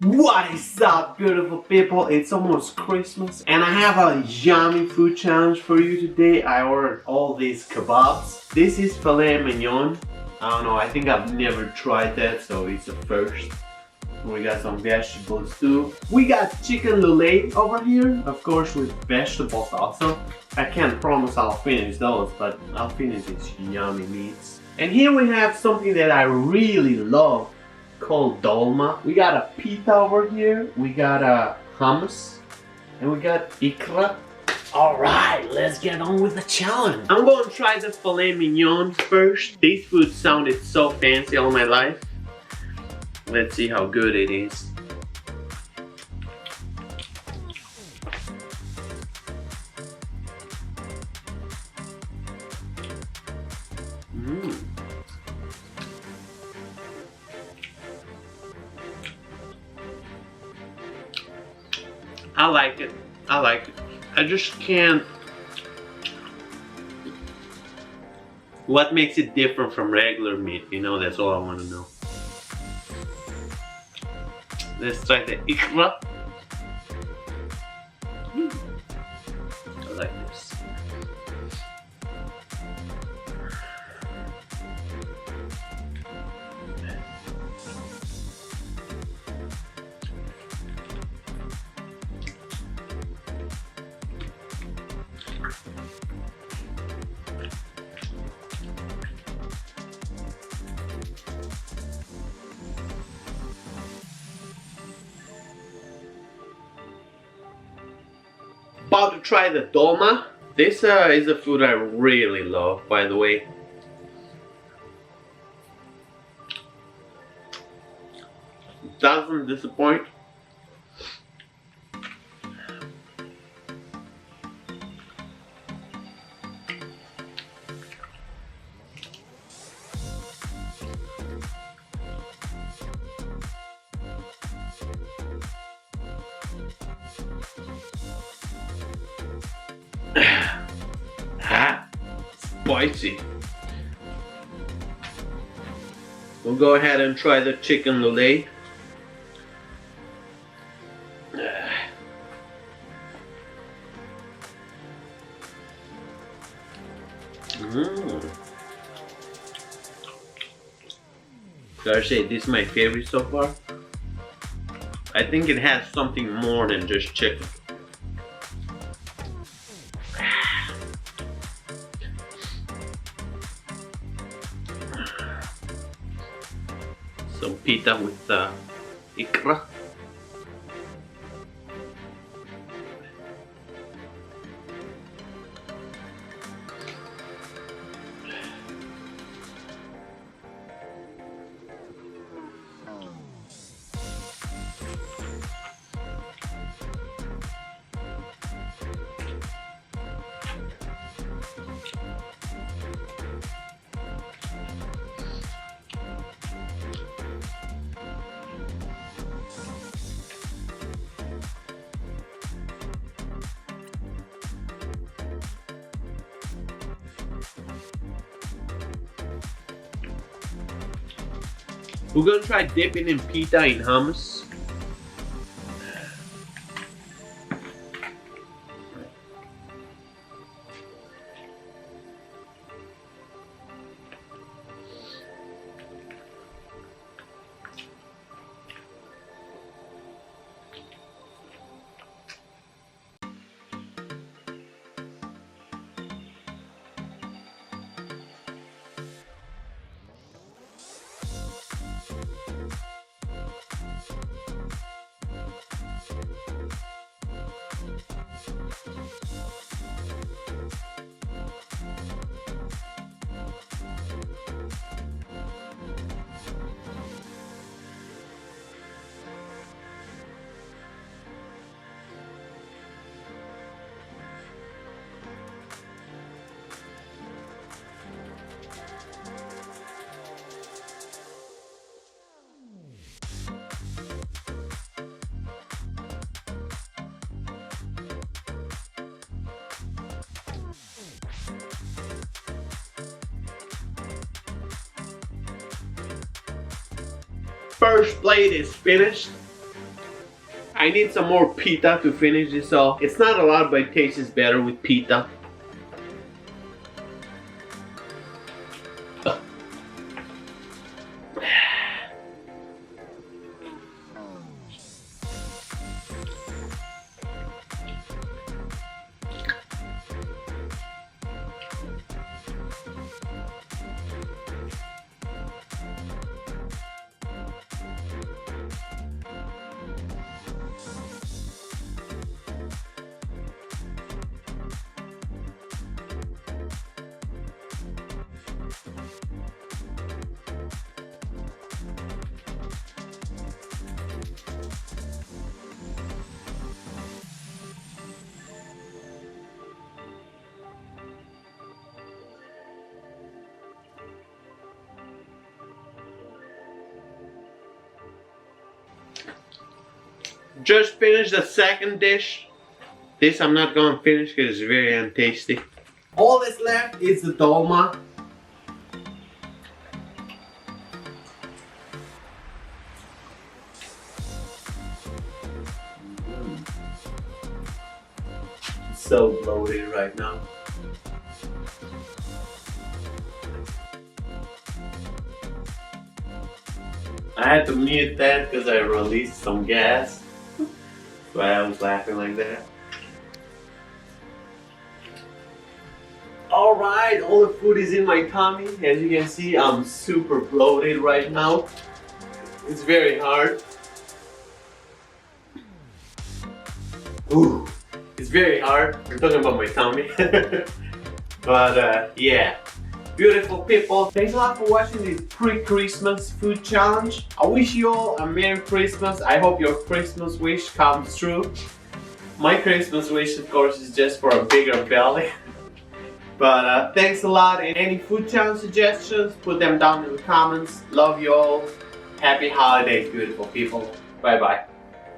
What is up, beautiful people? It's almost Christmas and I have a yummy food challenge for you today. I ordered all these kebabs. This is Filet Mignon. I don't know, I think I've never tried that, so it's a first. We got some vegetables too. We got chicken Lule over here, of course with vegetables also. I can't promise I'll finish those, but I'll finish these yummy meats. And here we have something that I really love, called dolma. We got a pita over here, we got a hummus, and we got ikra. Alright, let's get on with the challenge. I'm going to try the filet mignon first. This food sounded so fancy all my life. Let's see how good it is. I like it. I like it. I just can't. What makes it different from regular meat? You know, that's all I want to know. Let's try the ikra. I like this. About to try the dolma. This is a food I really love, by the way. Doesn't disappoint. Hot, spicy. We'll go ahead and try the chicken Lule. Gotta say, this is my favorite so far. I think it has something more than just chicken. Some pita with ikra. We're gonna try dipping in pita in hummus. First plate is finished. I need some more pita to finish this off. It's not a lot, but it tastes better with pita. Just finished the second dish. This I'm not gonna finish because it's very untasty. All that's left is the dolma. So bloated right now. I had to mute that because I released some gas. So I was laughing like that. Alright, all the food is in my tummy. As you can see, I'm super bloated right now. It's very hard. Ooh, it's very hard. We're talking about my tummy. But yeah. Beautiful people, thanks a lot for watching this pre-Christmas food challenge. I wish you all a Merry Christmas. I hope your Christmas wish comes true. My Christmas wish, of course, is just for a bigger belly. But thanks a lot, and any food challenge suggestions, put them down in the comments. Love you all. Happy holidays, beautiful people. Bye bye.